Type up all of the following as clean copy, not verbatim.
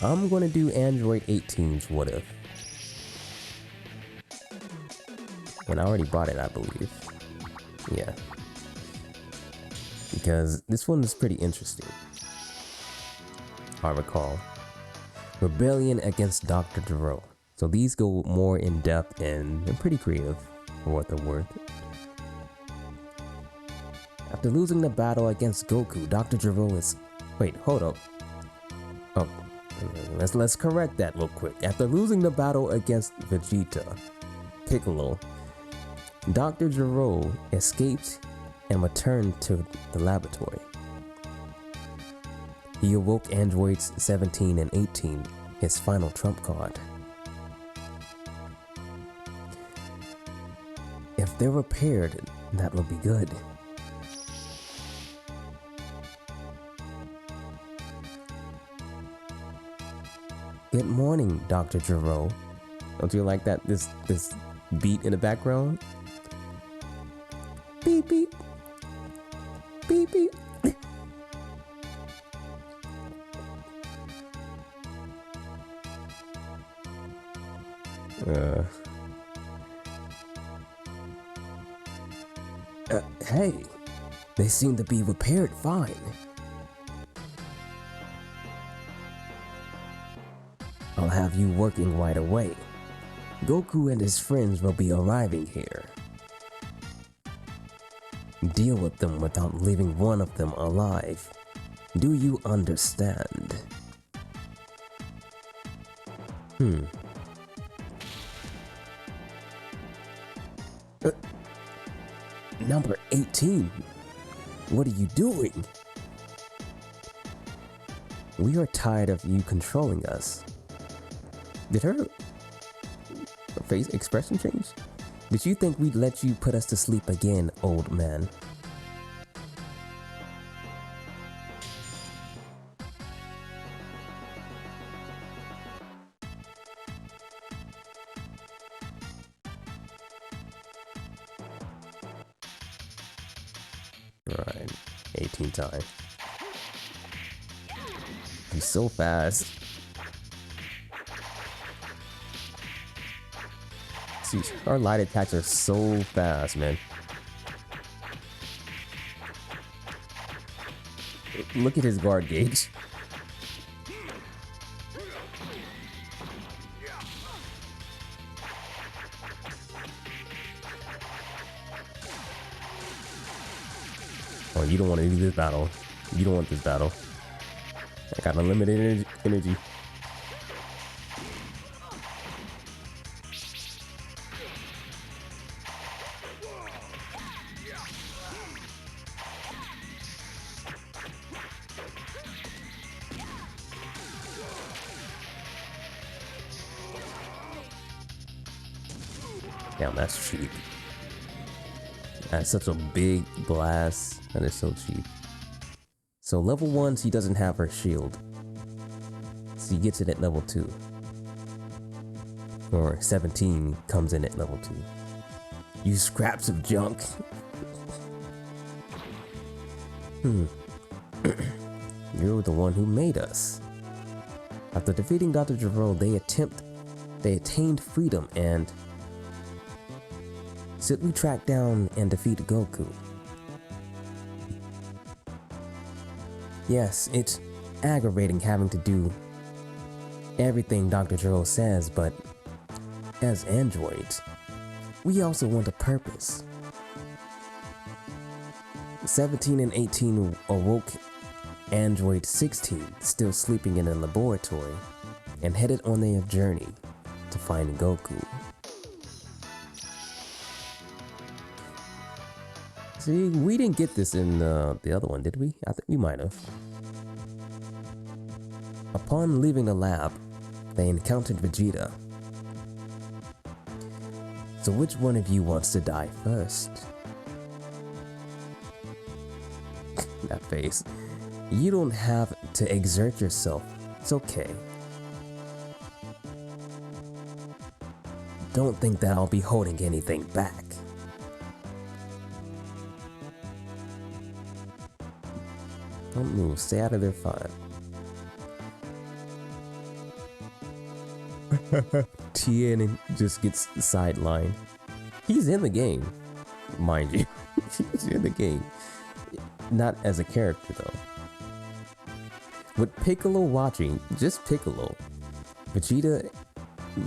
I'm gonna do Android 18's What If. And I already bought it, I believe. Yeah. Because this one is pretty interesting. I recall. Rebellion against Dr. Gero. So these go more in depth and they're pretty creative for what they're worth. After losing the battle against Goku, Dr. Gero is... Wait, hold up. Oh, let's correct that real quick. After losing the battle against Vegeta, Piccolo, Dr. Gero escaped and returned to the laboratory. He awoke androids 17 and 18, his final trump card. If they're repaired, that will be good. Good morning, Dr. Gero. Don't you like that? This beat in the background? Beep beep. Beep beep. Hey, they seem to be repaired fine. I'll have you working right away. Goku and his friends will be arriving here. Deal with them without leaving one of them alive. Do you understand? Number 18. What are you doing? We are tired of you controlling us. Did her face expression change? Did you think we'd let you put us to sleep again, old man? Alright, 18 time. He's so fast. See, our light attacks are so fast, man. Look at his guard gauge. Oh, you don't want to do this battle. You don't want this battle. I got unlimited energy. Damn, that's cheap. That's such a big blast. That is so cheap. So level 1, he doesn't have her shield. So he gets it at level 2. Or 17 comes in at level 2. You scraps of junk. You're the one who made us. After defeating Dr. Gero, they attained freedom and we track down and defeat Goku. Yes, it's aggravating having to do everything Dr. Gero says, but as androids, we also want a purpose. 17 and 18 awoke Android 16, still sleeping in a laboratory, and headed on their journey to find Goku. See, we didn't get this in the other one, did we? I think we might have. Upon leaving the lab, they encountered Vegeta. So which one of you wants to die first? That face. You don't have to exert yourself. It's okay. Don't think that I'll be holding anything back. Don't move. Stay out of their fun. Tien just gets sidelined. He's in the game, mind you. He's in the game. Not as a character though. With Piccolo watching, just Piccolo. Vegeta,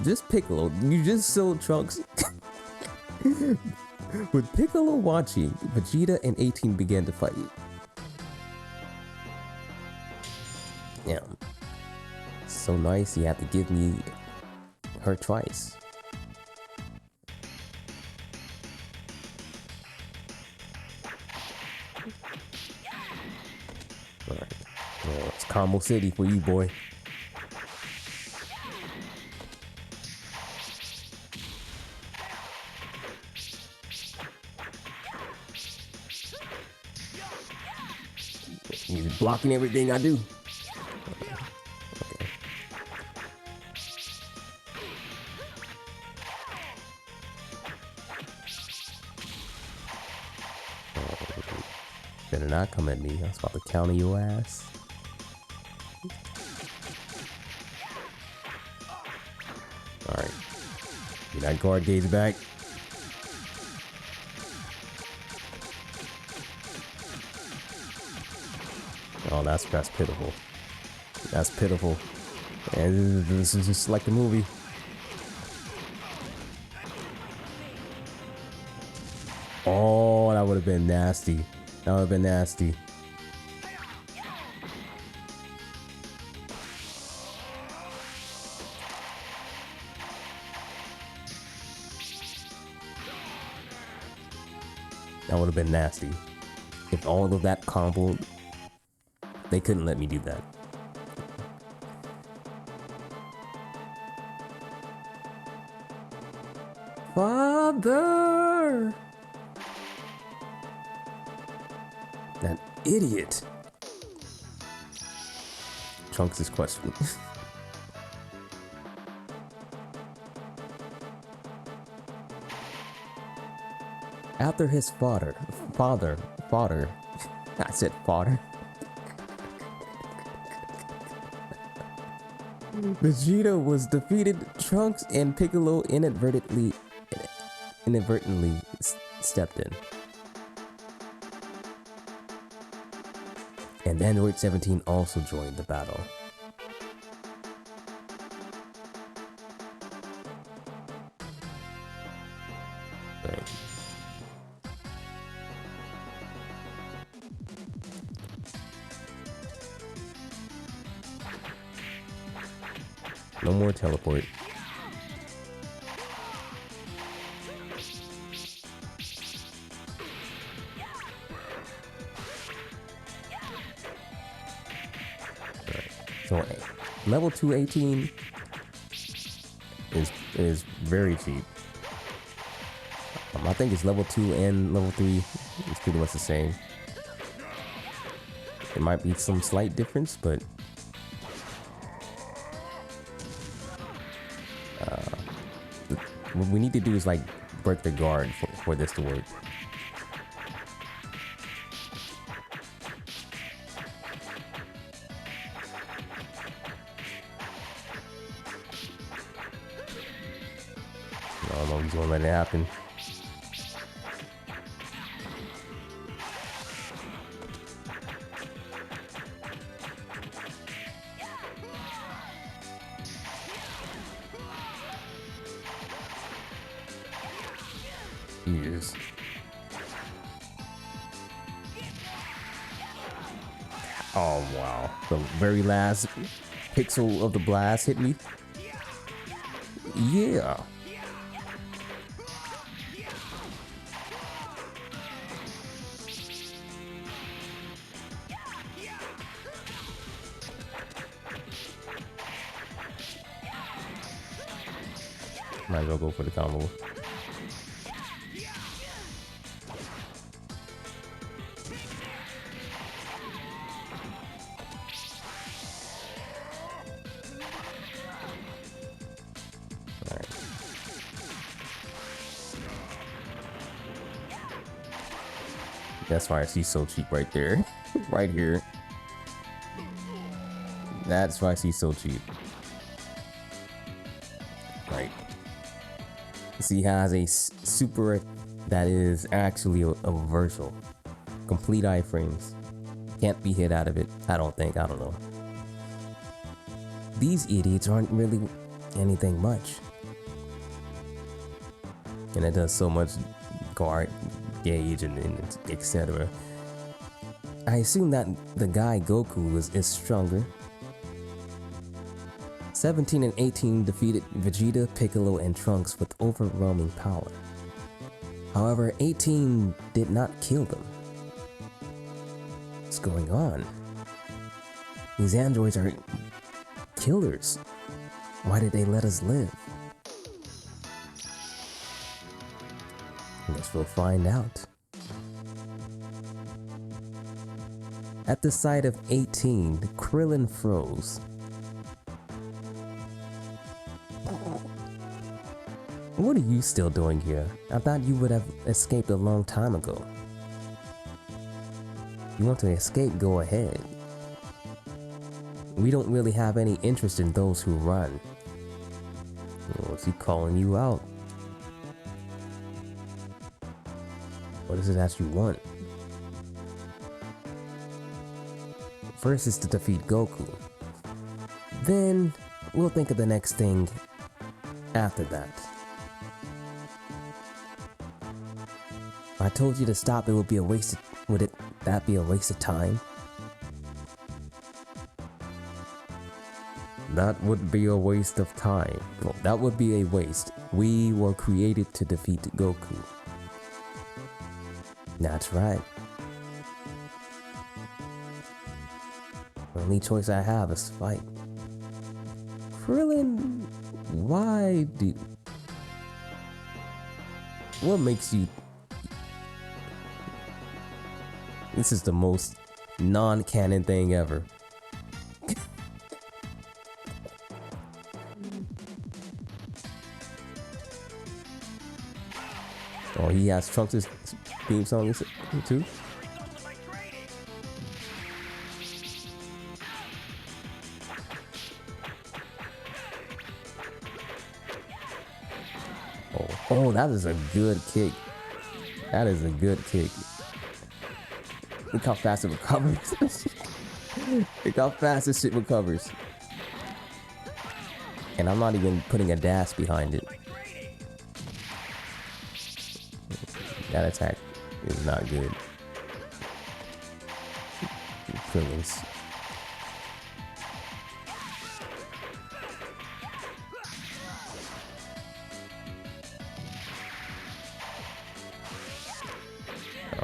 just Piccolo. You just sold Trunks. With Piccolo watching, Vegeta and 18 began to fight. Yeah. So nice, you have to give me her twice. Alright. Well, it's Combo City for you, boy. He's blocking everything I do. Okay. Better not come at me. I was about to counter your ass. Alright. Get that guard gauge back. Oh, that's pitiful. That's pitiful. And this is just like the movie. Oh, that would have been nasty. That would have been nasty. That would have been nasty. If all of that combo, they couldn't let me do that. Father! That idiot. Trunks' question. After his father, I said father. Vegeta was defeated. Trunks and Piccolo inadvertently stepped in. And Android 17 also joined the battle. Right. No more teleport. So level 218 is very cheap. I think it's level 2 and level 3 is pretty much the same. There might be some slight difference, but what we need to do is like break the guard for this to work. I don't know if he's gonna let it happen. He is. Oh wow. The very last pixel of the blast hit me. Yeah. Might as well go for the combo. That's why she's so cheap right there. Right here. That's why she's so cheap. So he has a super that is actually a reversal. Complete iframes. Can't be hit out of it, I don't think, I don't know. These idiots aren't really anything much. And it does so much guard, gauge, and etc. I assume that the guy Goku is stronger. 17 and 18 defeated Vegeta, Piccolo, and Trunks with overwhelming power. However, 18 did not kill them. What's going on? These androids are killers. Why did they let us live? I guess we'll find out. At the sight of 18, Krillin froze. What are you still doing here? I thought you would have escaped a long time ago. You want to escape, go ahead. We don't really have any interest in those who run. What's he calling you out? What is it that you want? First is to defeat Goku. Then we'll think of the next thing after that. If I told you to stop, it would be a waste of, would that be a waste of time? That would be a waste of time. Well, that would be a waste. We were created to defeat Goku. That's right. The only choice I have is fight. Krillin, why do... What makes you... This is the most non-canon thing ever. Oh, he has Trunks' theme song too? Oh, that is a good kick. That is a good kick. Look how fast it recovers. Look how fast this shit recovers. And I'm not even putting a dash behind it. That attack is not good. Krillin's.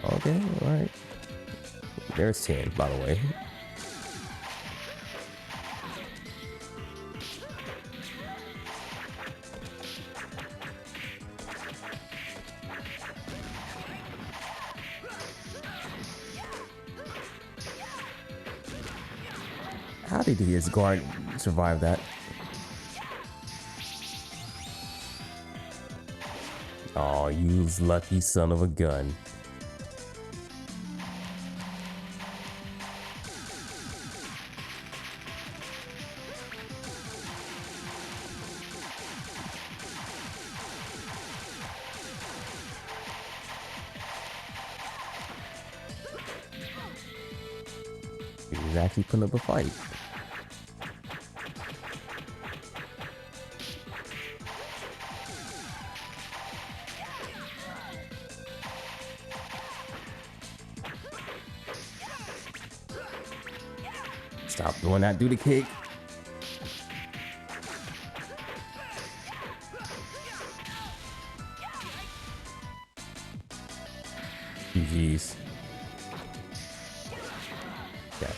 Okay, alright. There's 10, by the way. How did his guard survive that? Oh, you lucky son of a gun. He's actually putting up a fight. Stop doing that, do the kick. GG's. Okay.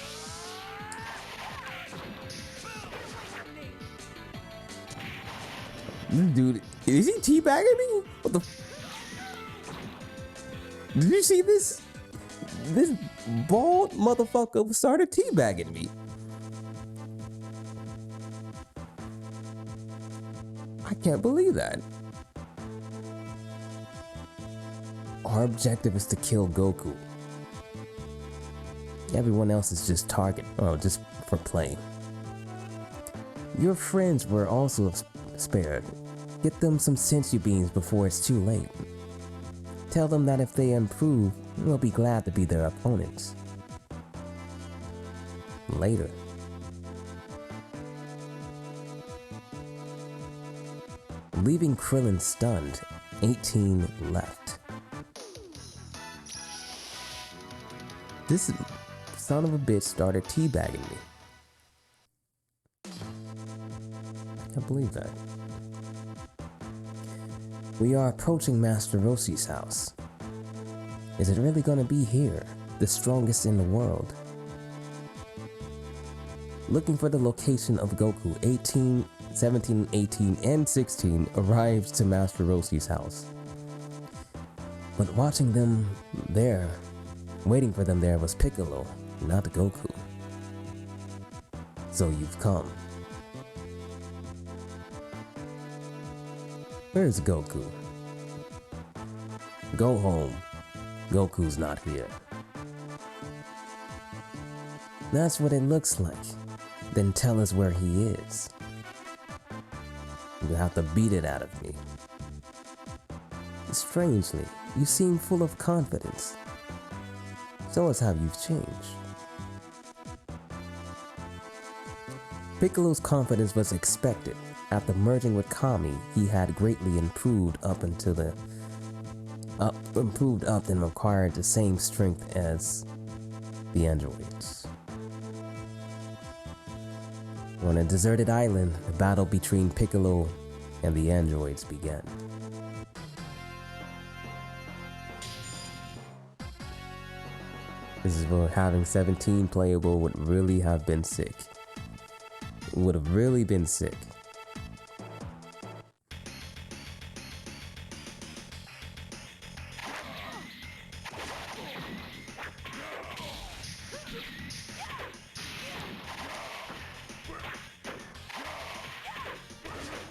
This dude, is he teabagging me? What the? Did you see this? This bald motherfucker started teabagging me. I can't believe that. Our objective is to kill Goku. Everyone else is just target, just for play. Your friends were also spared. Get them some sensu beans before it's too late. Tell them that if they improve, we'll be glad to be their opponents. Later. Leaving Krillin stunned, 18 left. This son of a bitch started teabagging me. I can't believe that. We are approaching Master Roshi's house. Is it really gonna be here, the strongest in the world? Looking for the location of Goku, 18, 17, 18, and 16 arrives to Master Roshi's house. But watching them there, waiting for them there was Piccolo, not Goku. So you've come. Where's Goku? Go home. Goku's not here. That's what it looks like. Then tell us where he is. You have to beat it out of me. Strangely, you seem full of confidence. So is how you've changed. Piccolo's confidence was expected. After merging with Kami, he had greatly improved up and acquired the same strength as the androids. On a deserted island, the battle between Piccolo and the androids began. This is where having 17 playable would really have been sick. Would have really been sick.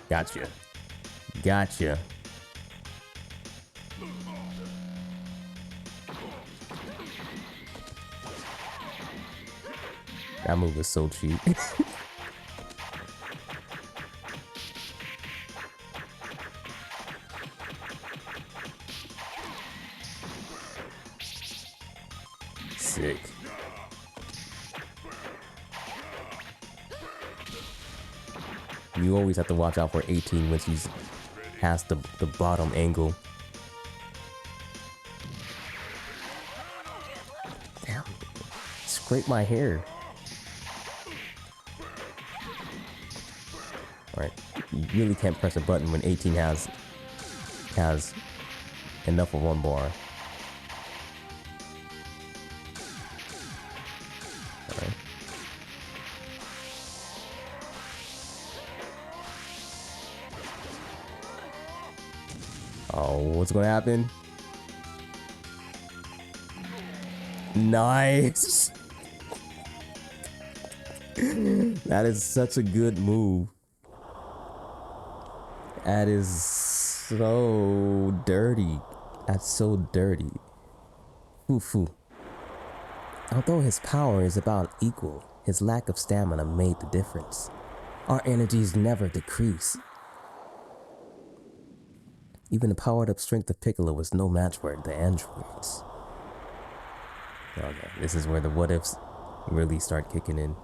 Gotcha. Gotcha. That move was so cheap. Sick. You always have to watch out for 18 when she has the bottom angle. Damn. Scrape my hair. Alright. You really can't press a button when 18 has enough of one bar. Alright. Oh, what's gonna happen? Nice! That is such a good move. That is so dirty. That's so dirty. Foo. Although his power is about equal, his lack of stamina made the difference. Our energies never decrease. Even the powered up strength of Piccolo was no match for the androids. Okay, this is where the what ifs really start kicking in.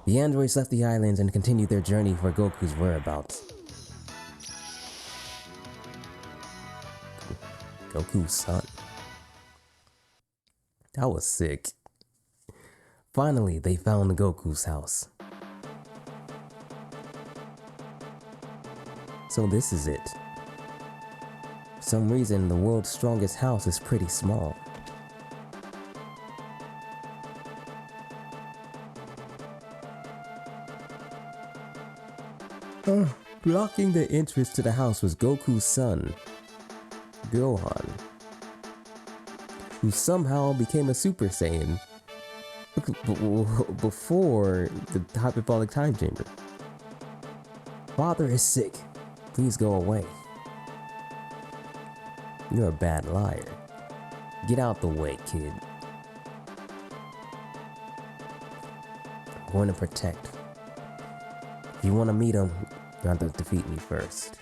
The androids left the islands and continued their journey for Goku's whereabouts. Goku's son. That was sick. Finally, they found Goku's house. So this is it. For some reason, the world's strongest house is pretty small. Blocking the entrance to the house was Goku's son, Gohan, who somehow became a Super Saiyan before the hyperbolic time chamber. Father is sick. Please go away. You're a bad liar. Get out the way, kid. I'm going to protect. If you want to meet him, you have to defeat me first.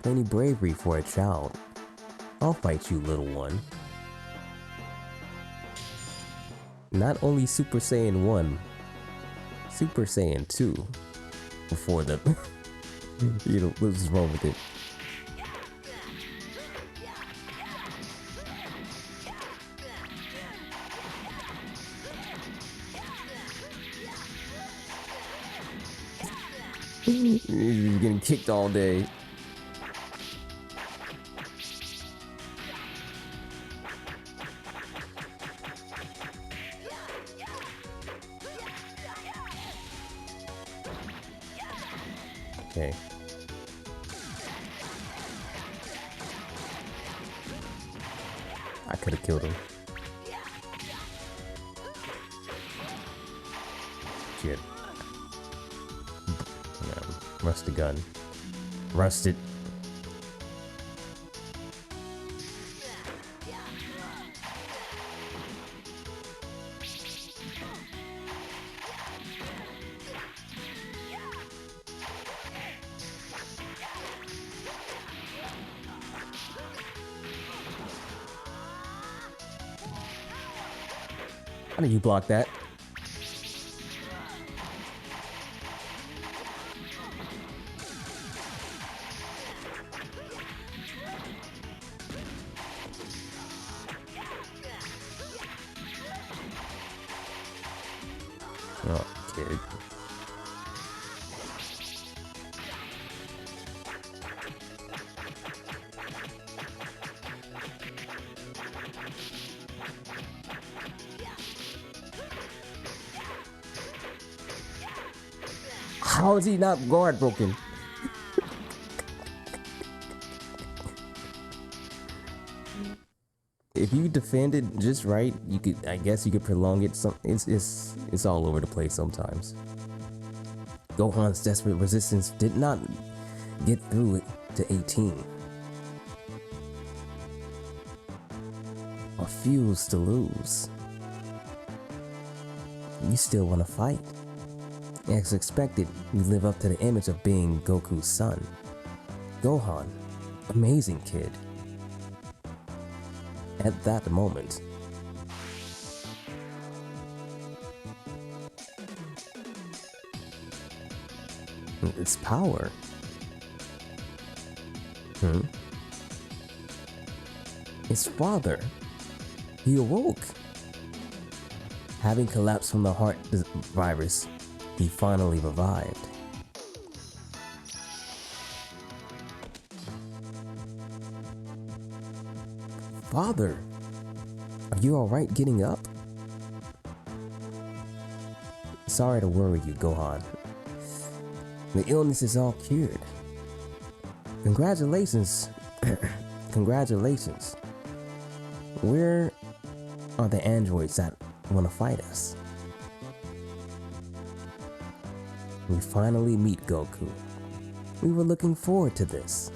Plenty bravery for a child. I'll fight you, little one. Not only Super Saiyan 1, Super Saiyan 2 before the you know, what's wrong with it? You're getting kicked all day. Okay. I could have killed him. Shit. Rust the gun. Rust it. How did you block that? Oh, kid. How is he not guard broken? If you defended just right, you could, I guess you could prolong it. It's all over the place sometimes. Gohan's desperate resistance did not get through it to 18. Refuse to lose. You still want to fight. As expected, you live up to the image of being Goku's son. Gohan, amazing kid. At that moment, its power. His father. He awoke. Having collapsed from the heart virus, he finally revived. Father, are you alright getting up? Sorry to worry you, Gohan. The illness is all cured. Congratulations. Congratulations. Where are the androids that want to fight us? We finally meet Goku. We were looking forward to this.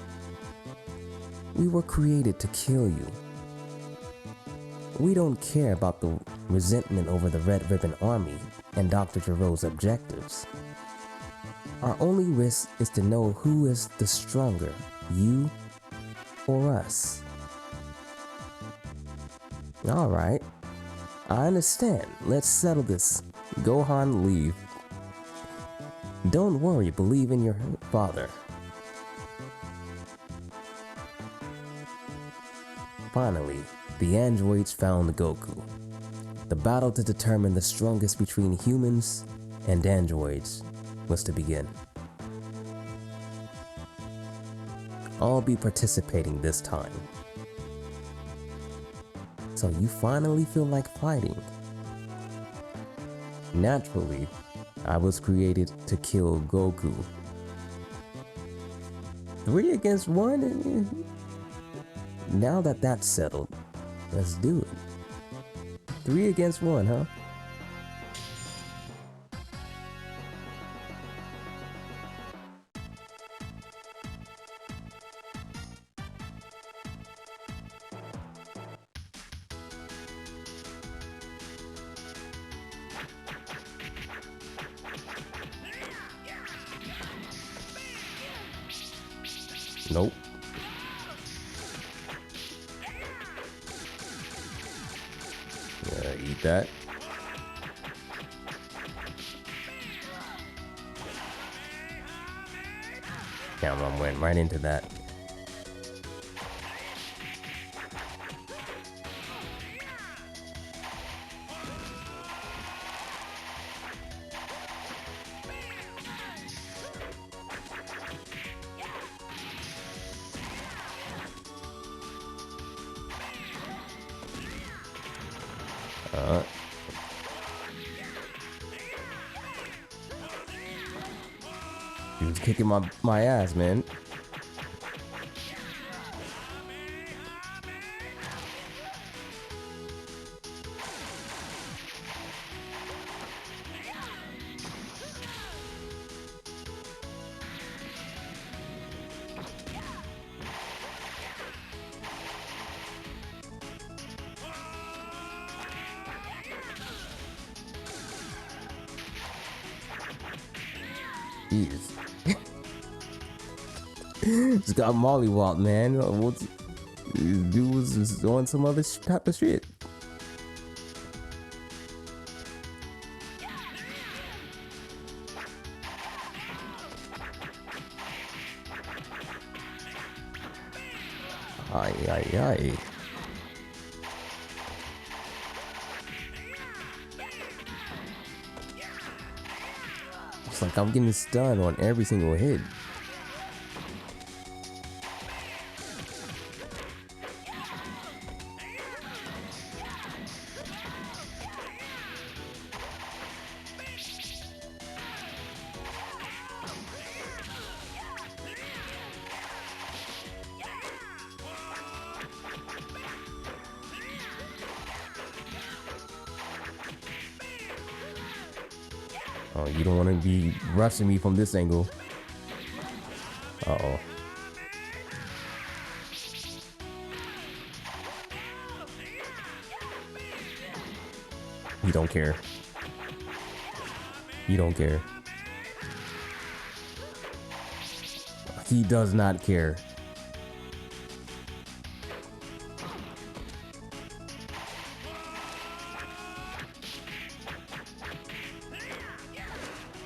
We were created to kill you. We don't care about the resentment over the Red Ribbon Army and Dr. Gero's objectives. Our only risk is to know who is the stronger, you or us. Alright, I understand. Let's settle this. Gohan, leave. Don't worry, believe in your father. Finally, the androids found Goku. The battle to determine the strongest between humans and androids was to begin. I'll be participating this time. So you finally feel like fighting. Naturally, I was created to kill Goku. 3 against 1? Now that that's settled, let's do it. 3 against 1, huh? Nope. with that. Damn, I went right into that. He was kicking my ass, man. Jeez. Just got mollywopped, man. What's dude was just doing some other type of shit. Ay, ay, ay. It's like I'm getting stunned on every single hit. Oh, you don't want to be rushing me from this angle. Uh-oh. You don't care. You don't care. He does not care.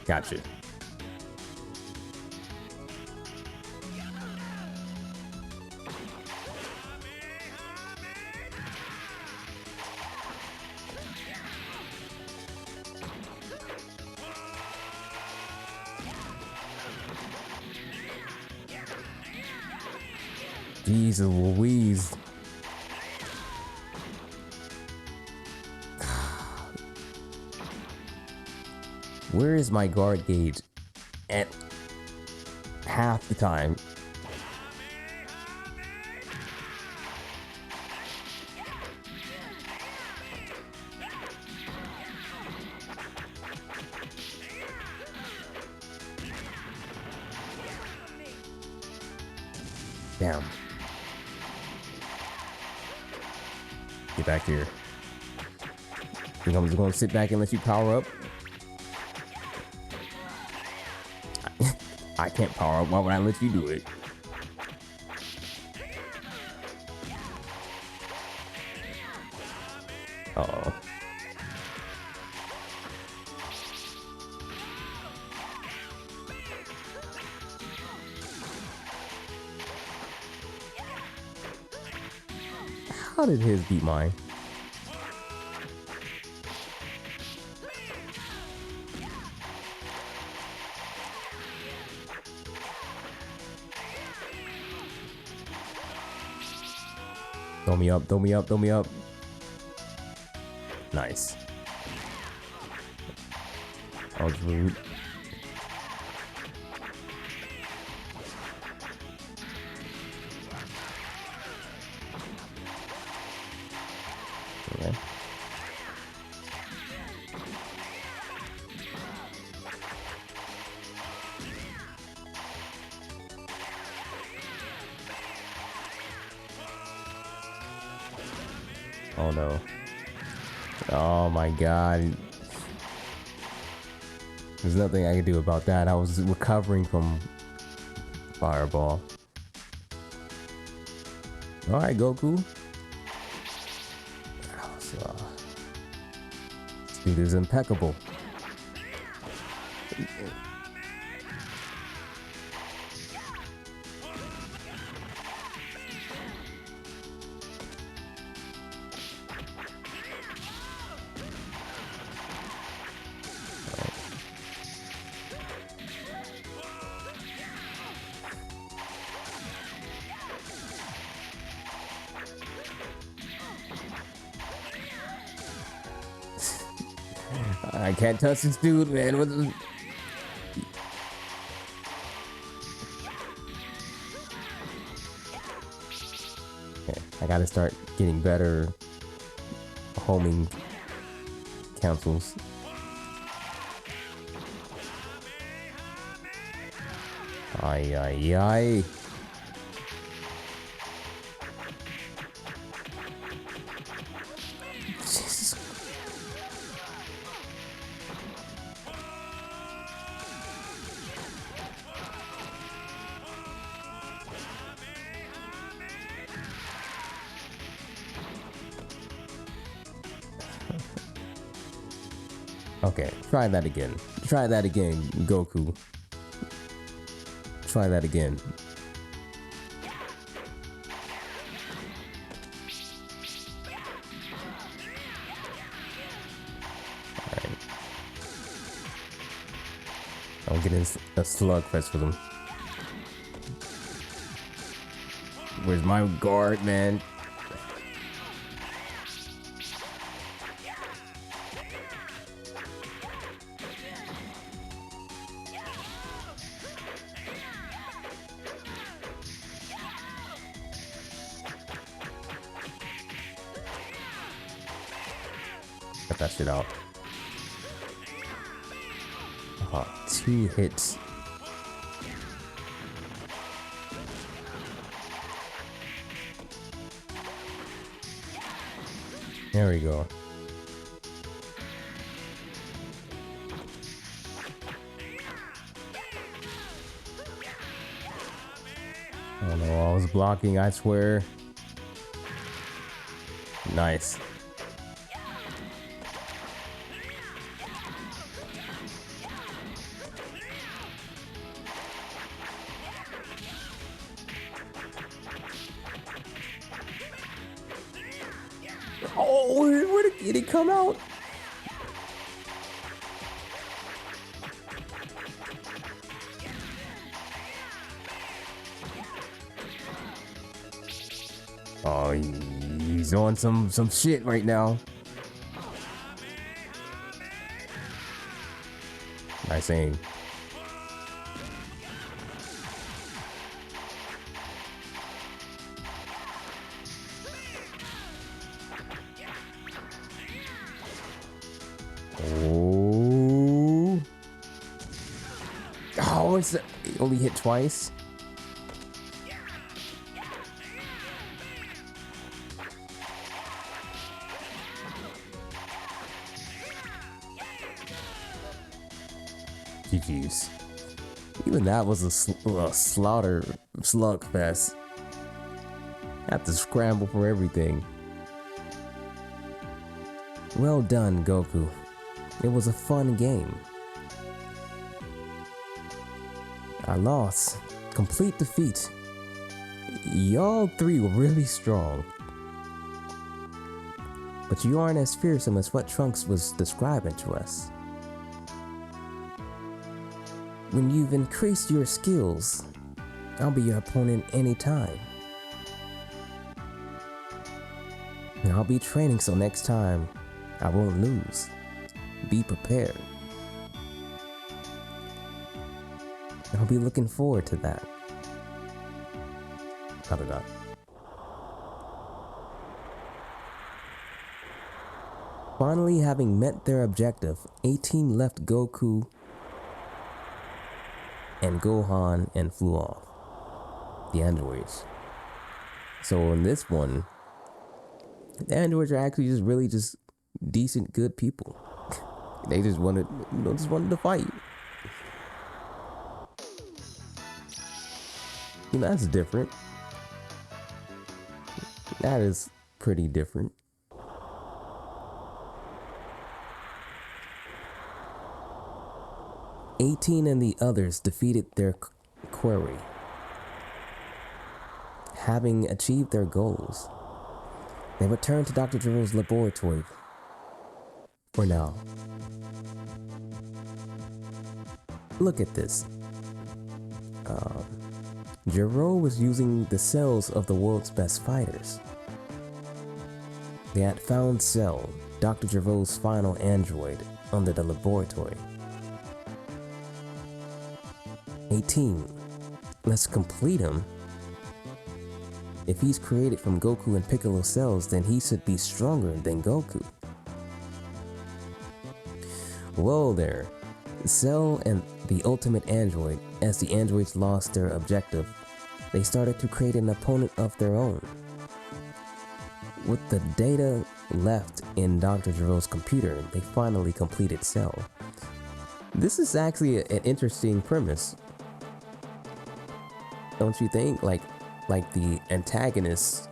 Gotcha. Jesus Louise. Where is my guard gauge at half the time? Damn. Get back here. Think I'm just gonna sit back and let you power up? I can't power up. Why would I let you do it? Uh-oh. How did his beat mine? Throw me up, throw me up, throw me up. Nice. That was rude. Okay. Oh no. Oh my god. There's nothing I can do about that. I was recovering from fireball. Alright, Goku. Dude is impeccable. I can't touch this dude, man. What the... Okay, I gotta start getting better homing councils. Ay, ay, ay. Jesus. Okay, try that again. Try that again, Goku. Try that again. Alright. I'm getting a slugfest for them. Where's my guard, man? Cut that shit out. 2 hits. There we go. I don't know, I was blocking, I swear. Nice. Oh, where did it come out? Oh, he's on some shit right now. Nice aim. Oh, it only hit twice. GG's. Even that was a slaughter slugfest. Have to scramble for everything. Well done, Goku. It was a fun game. I lost. Complete defeat. Y'all 3 were really strong. But you aren't as fearsome as what Trunks was describing to us. When you've increased your skills, I'll be your opponent anytime. And I'll be training so next time I won't lose. Be prepared. I'll be looking forward to that. Da-da-da. Finally, having met their objective, 18 left Goku and Gohan and flew off. The androids. So in this one, the androids are actually just really just decent, good people. They just wanted, to fight. You know, that's different. That is pretty different. 18 and the others defeated their quarry. Having achieved their goals, they returned to Dr. Giro's laboratory for now. Look at this. Giro was using the cells of the world's best fighters. They had found Cell, Dr. Giro's final android, under the laboratory. 18. Let's complete him. If he's created from Goku and Piccolo cells, then he should be stronger than Goku. Well there, Cell and the ultimate android, as the androids lost their objective, they started to create an opponent of their own. With the data left in Dr. Giro's computer, they finally completed Cell. This is actually an interesting premise. Don't you think? Like the antagonist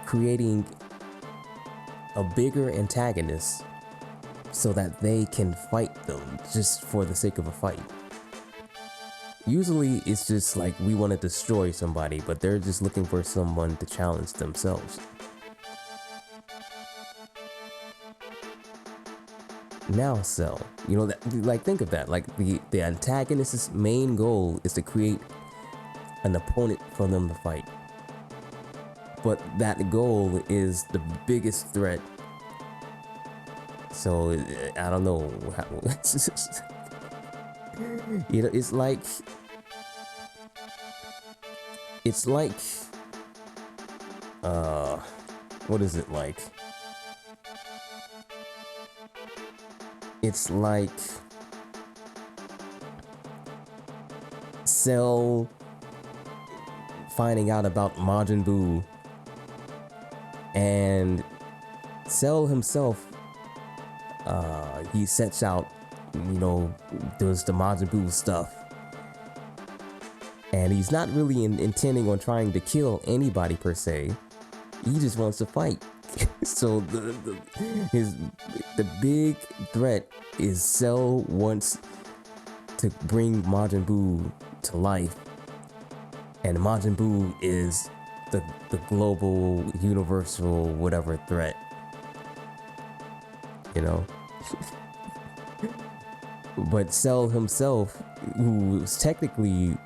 creating a bigger antagonist so that they can fight them just for the sake of a fight. Usually it's just like we want to destroy somebody, but they're just looking for someone to challenge themselves. Now Cell, you know, that, like, think of that, like the antagonist's main goal is to create an opponent for them to fight, but that goal is the biggest threat. So I don't know how, you know, it's like what is it like? It's like Cell finding out about Majin Buu, and Cell himself, he sets out, you know, does the Majin Buu stuff, and he's not really intending on trying to kill anybody per se. He just wants to fight. So the big threat is Cell wants to bring Majin Buu to life, and Majin Buu is the global, universal, whatever threat, you know. But Cell himself, who is technically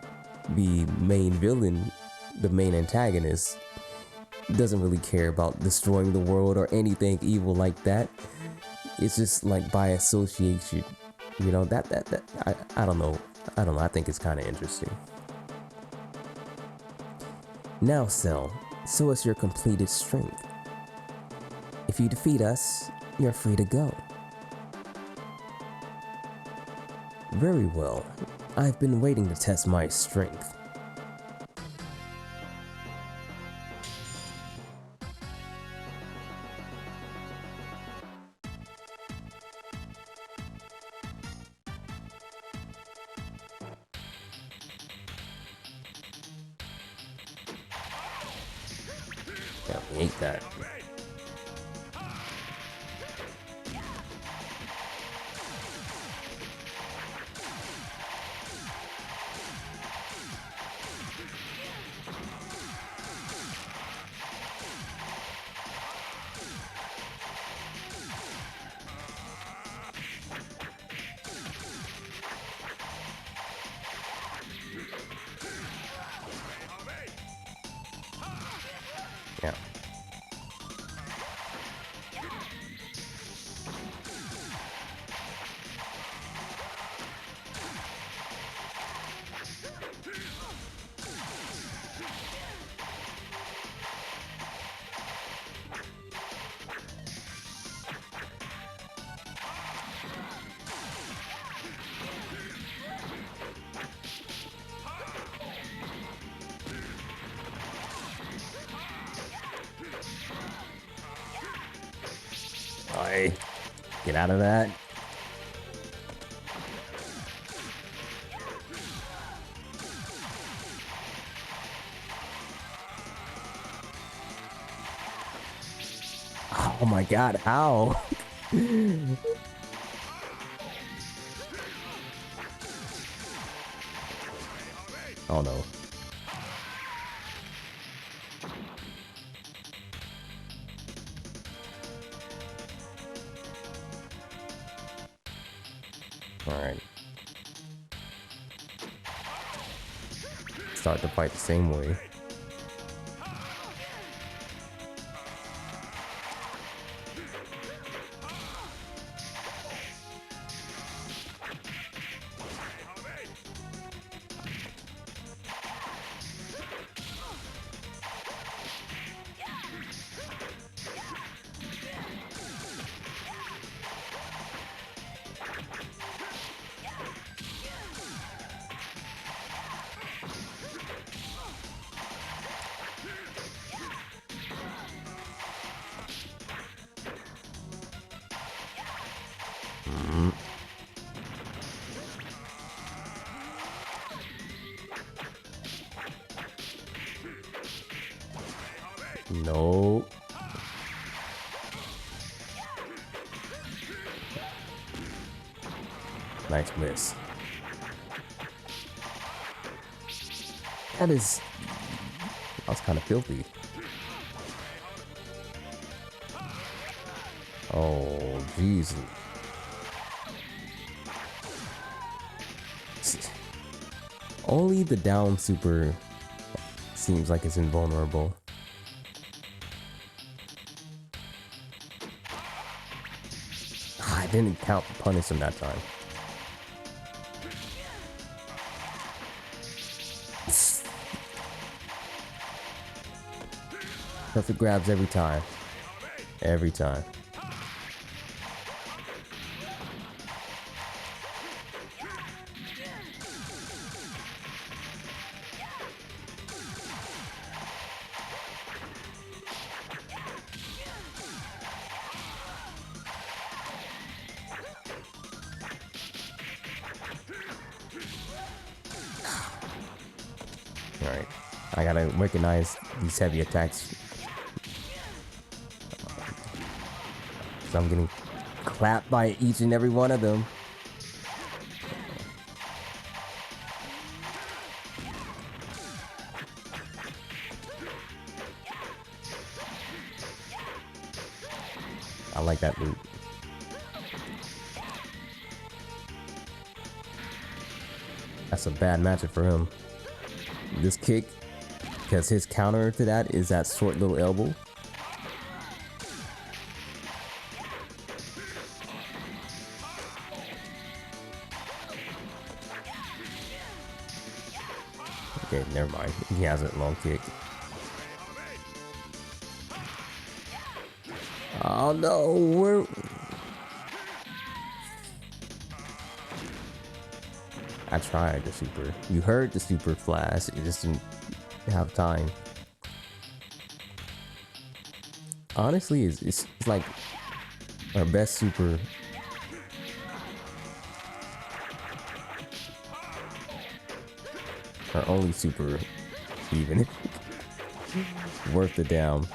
the main villain, the main antagonist, doesn't really care about destroying the world or anything evil like that. It's just like by association, you know, I don't know, I think it's kind of interesting. Now Cell, show us your completed strength. If you defeat us, you're free to go. Very well, I've been waiting to test my strength. Yeah, we ate that. Yeah. Alright, get out of that. Oh my god, how? Oh no. Alright. Start to fight the same way. No. Nice miss. That was kind of filthy. Oh, jeez. Only the down super seems like it's invulnerable. I didn't count the punish him that time. Perfect grabs every time. Every time. Alright. I gotta recognize these heavy attacks. So I'm getting clapped by each and every one of them. I like that loop. That's a bad matchup for him. This kick, because his counter to that is that short little elbow. Okay, never mind. He has a long kick. Oh no, we're... I tried the super. You heard the super flash, you just didn't have time. Honestly, it's like our best super. Our only super, even. Worth the down.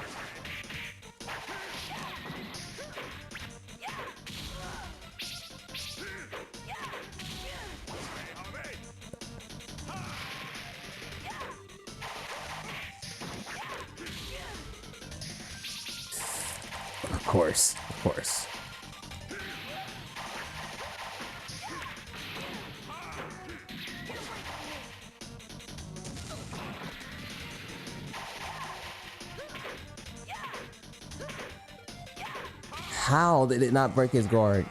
Of course, of course. How did it not break his guard?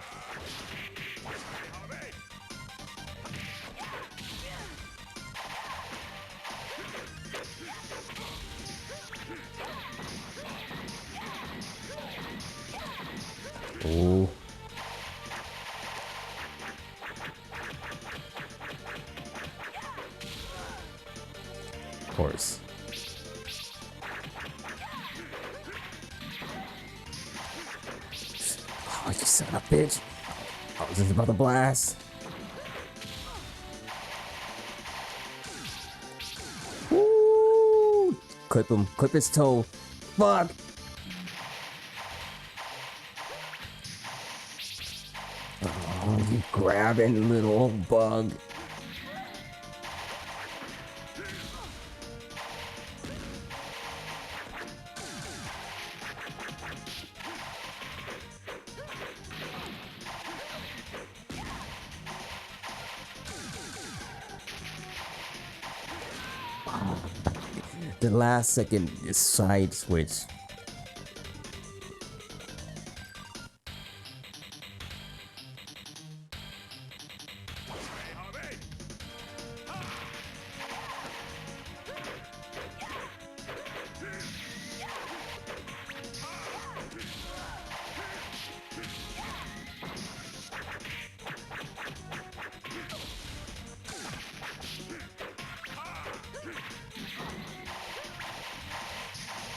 Ooh. Of course. Oh, you son of a bitch. I was just about to blast. Woo! Clip him. Clip his toe. Fuck. Oh, you grabbing little bug. the last second side switch.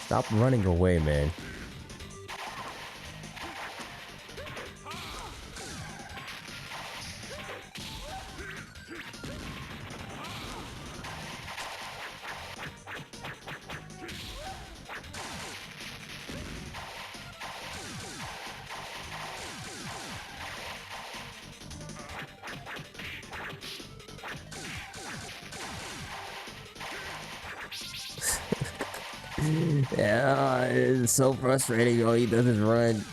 Stop running away, man. Yeah, it's so frustrating. All he does is run.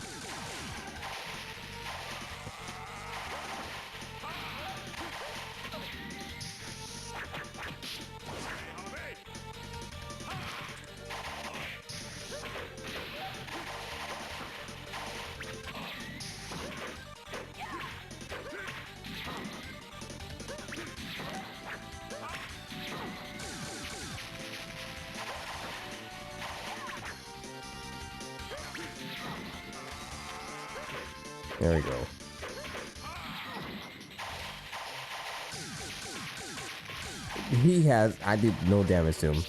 There we go. He has. I did no damage to him.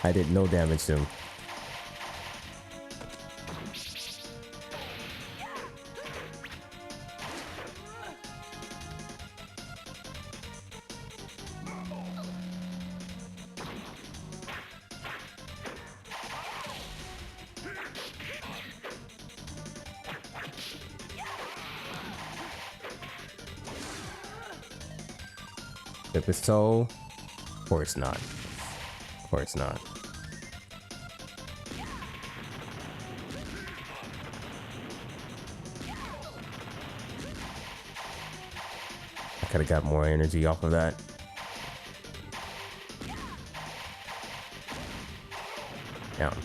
I did no damage to him. If it's so, or it's not. Or it's not. I could have got more energy off of that. Down.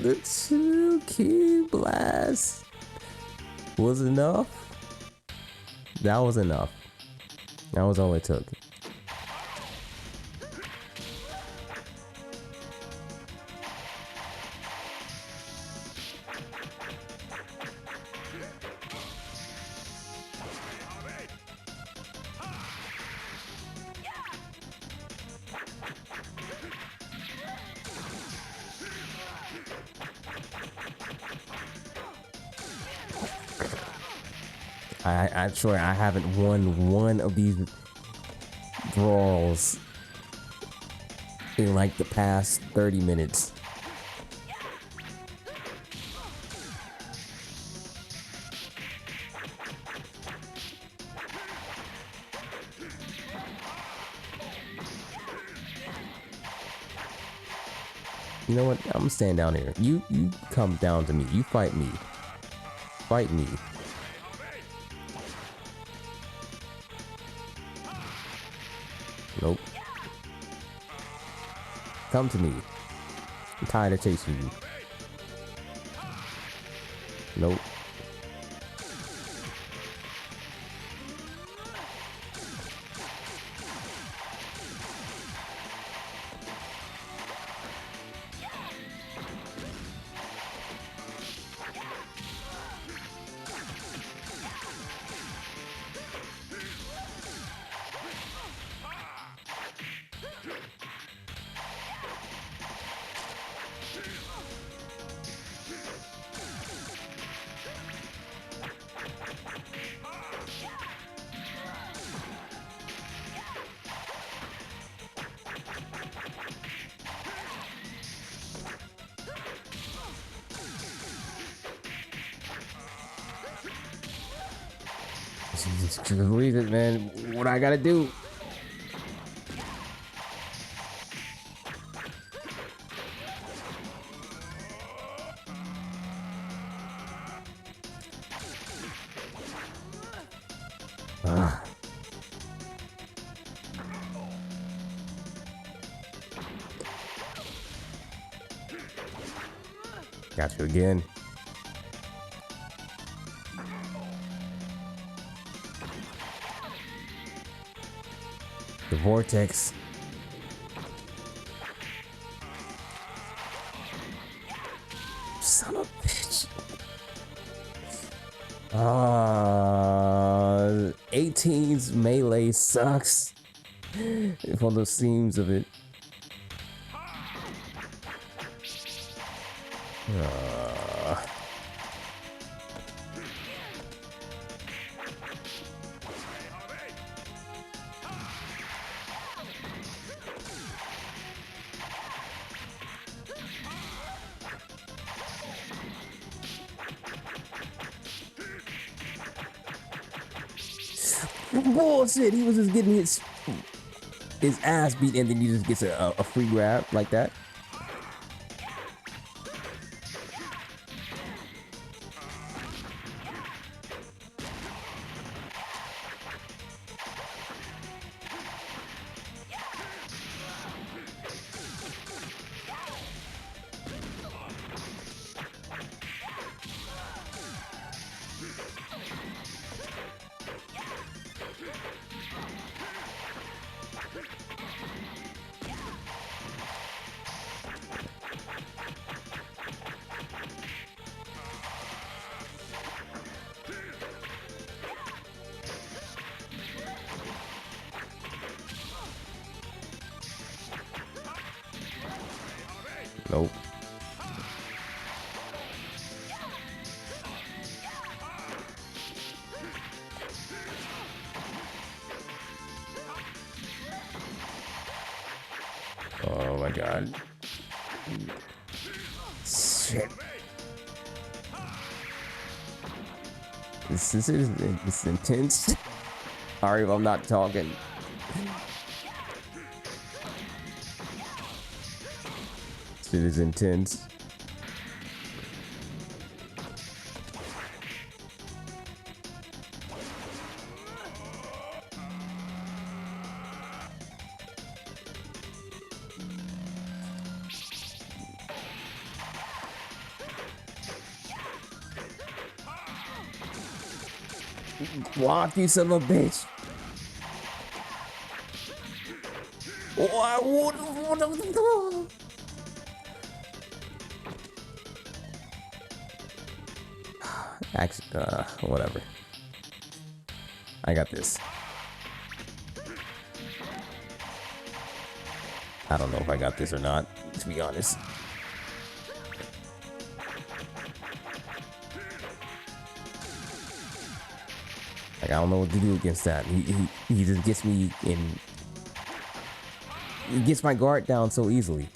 The 2 key blast was enough. That was enough. That was all it took. I'm sure I haven't won one of these brawls in like the past 30 minutes. You know what? I'm staying down here. You come down to me. You fight me. Fight me. Nope. Come to me. I'm tired of chasing you. Nope. Just believe it, man. What I gotta do? Got you again. The vortex. Son of a bitch. 18's melee sucks. For the seams of it. Bullshit, he was just getting his ass beat and then he just gets a free grab like that. Nope. Oh my god. Shit. This is intense. Sorry if I'm not talking. Shit is intense. Block, you son of a bitch. What? Actually, whatever. I got this. I don't know if I got this or not, to be honest. Like, I don't know what to do against that. He just gets me in. He gets my guard down so easily.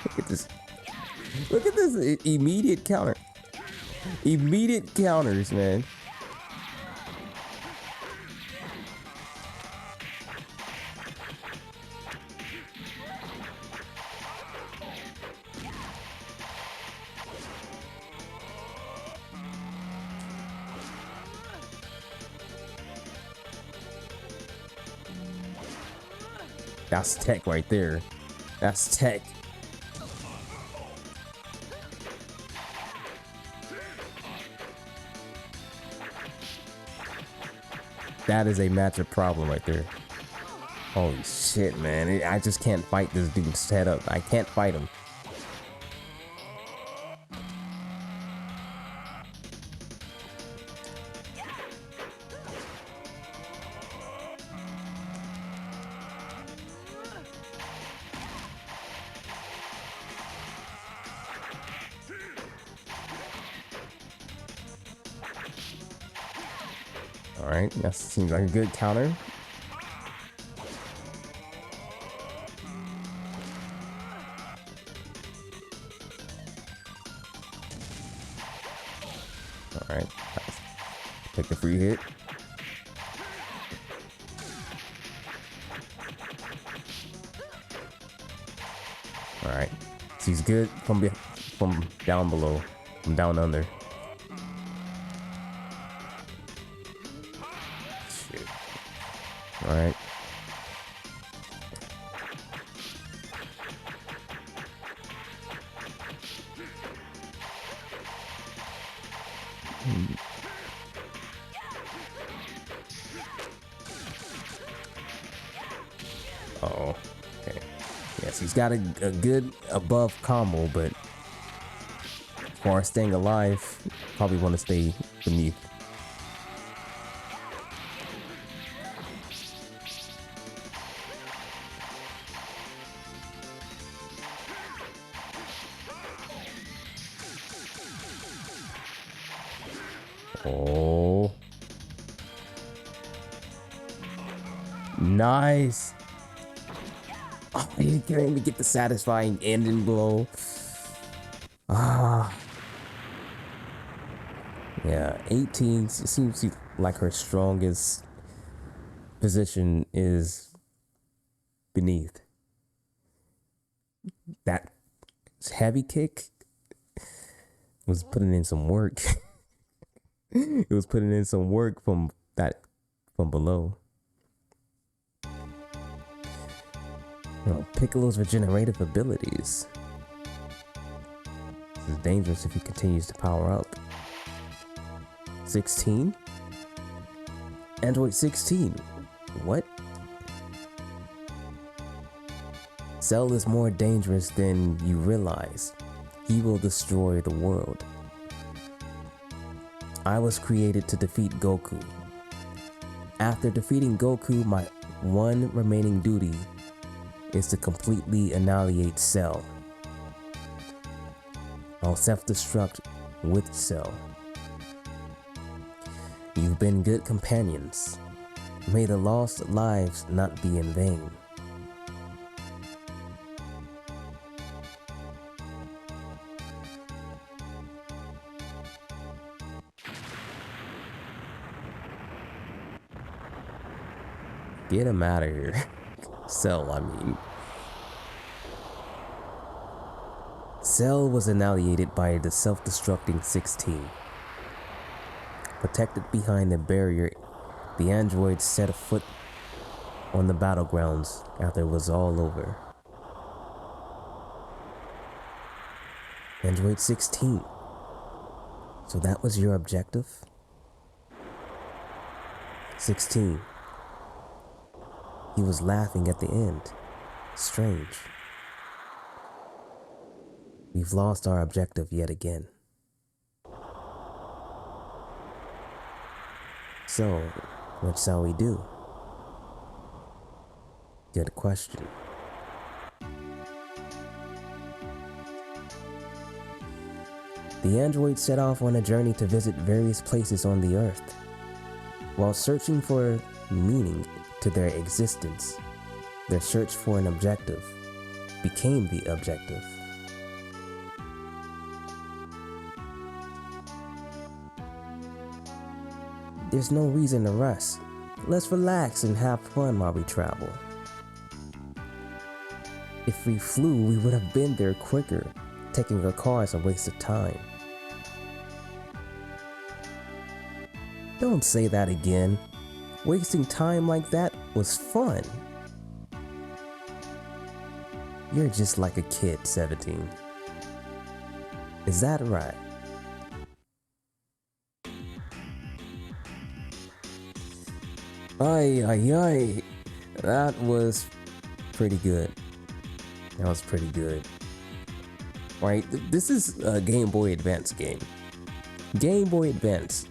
Look at this. Look at this immediate counter. Immediate counters, man. That's tech right there. That's tech. That is a matchup problem right there. Holy shit, man. I just can't fight this dude's setup. I can't fight him. Alright, that seems like a good counter. Alright, take the free hit. All right. She's good from down below, from down under. Shit. All right. Uh-oh. Okay. Yes, he's got a good above combo, but as far as staying alive, probably want to stay beneath. Oh. Nice. Oh, you can't even get the satisfying ending blow. Ah. Yeah, 18 seems like her strongest position is beneath. That heavy kick was putting in some work. It was putting in some work from below. Piccolo's regenerative abilities. This is dangerous if he continues to power up. 16? Android 16. What? Cell is more dangerous than you realize. He will destroy the world. I was created to defeat Goku. After defeating Goku, my one remaining duty is to completely annihilate Cell. I'll self-destruct with Cell. You've been good companions. May the lost lives not be in vain. Get him out of here. Cell, I mean. Cell was annihilated by the self-destructing 16. Protected behind the barrier, the android set a foot on the battlegrounds after it was all over. Android 16. So that was your objective? 16. He was laughing at the end. Strange. We've lost our objective yet again. So, what shall we do? Good question. The android set off on a journey to visit various places on the Earth. While searching for meaning to their existence, their search for an objective became the objective. There's no reason to rush. Let's relax and have fun while we travel. If we flew, we would have been there quicker. Taking a car is a waste of time. Don't say that again. Wasting time like that was fun. You're just like a kid, 17. Is that right? Ay. That was pretty good. That was pretty good. Right, this is a Game Boy Advance game. Game Boy Advance.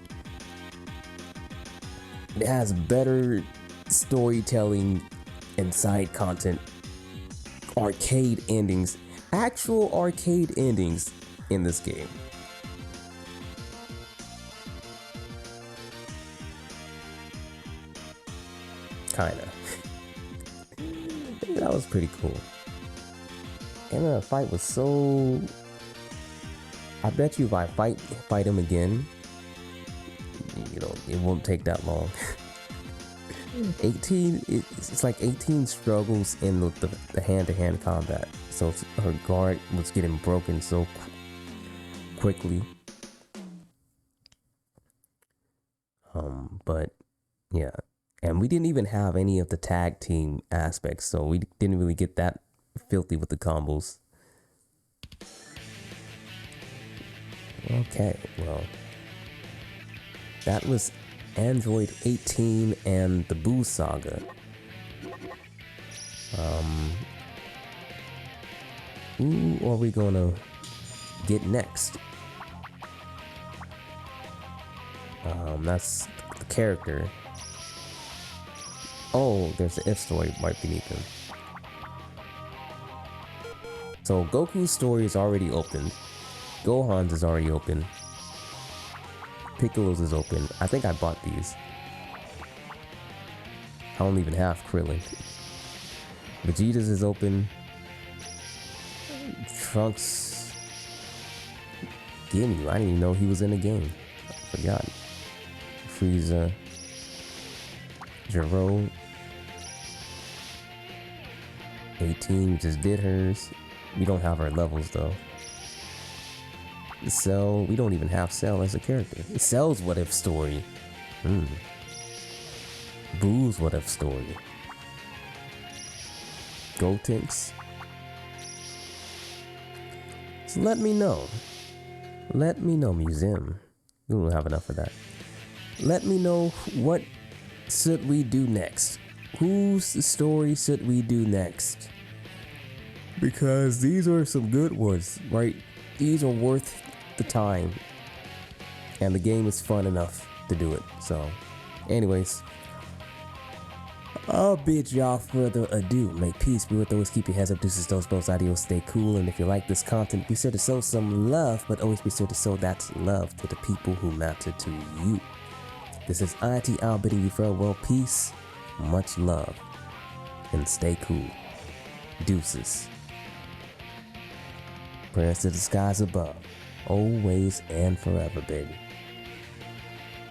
It has better storytelling and side content, arcade endings, actual arcade endings in this game. Kinda. That was pretty cool. And the fight was so... I bet you if I fight him again, you know, it won't take that long. 18, it's like 18 struggles in the hand-to-hand combat. So her guard was getting broken so quickly. But yeah, and we didn't even have any of the tag team aspects, so we didn't really get that filthy with the combos. Okay, well, that was Android 18 and the Boo Saga. Who are we gonna get next? That's the character. Oh, there's the If story right beneath him. So Goku's story is already open. Gohan's is already open. Piccolo's is open. I think I bought these. I don't even have Krillin. Vegeta's is open. Trunks. Gimme, I didn't even know he was in the game. I forgot. Frieza. Jiro. 18 just did hers. We don't have our levels though. Cell, we don't even have Cell as a character. Cell's what if story. Boo's what if story. Gotenks. So let me know. Let me know, museum. We don't have enough of that. Let me know what should we do next. Whose story should we do next? Because these are some good ones, right? These are worth the time. And the game is fun enough to do it. So, anyways, I'll bid y'all further ado. May peace be with those. Keep your heads up. Deuces, those both. Adios. Stay cool. And if you like this content, be sure to show some love. But always be sure to show that love to the people who matter to you. This is ITOwl bidding you farewell. Peace. Much love. And stay cool. Deuces. Prayers to the skies above. Always and forever, baby.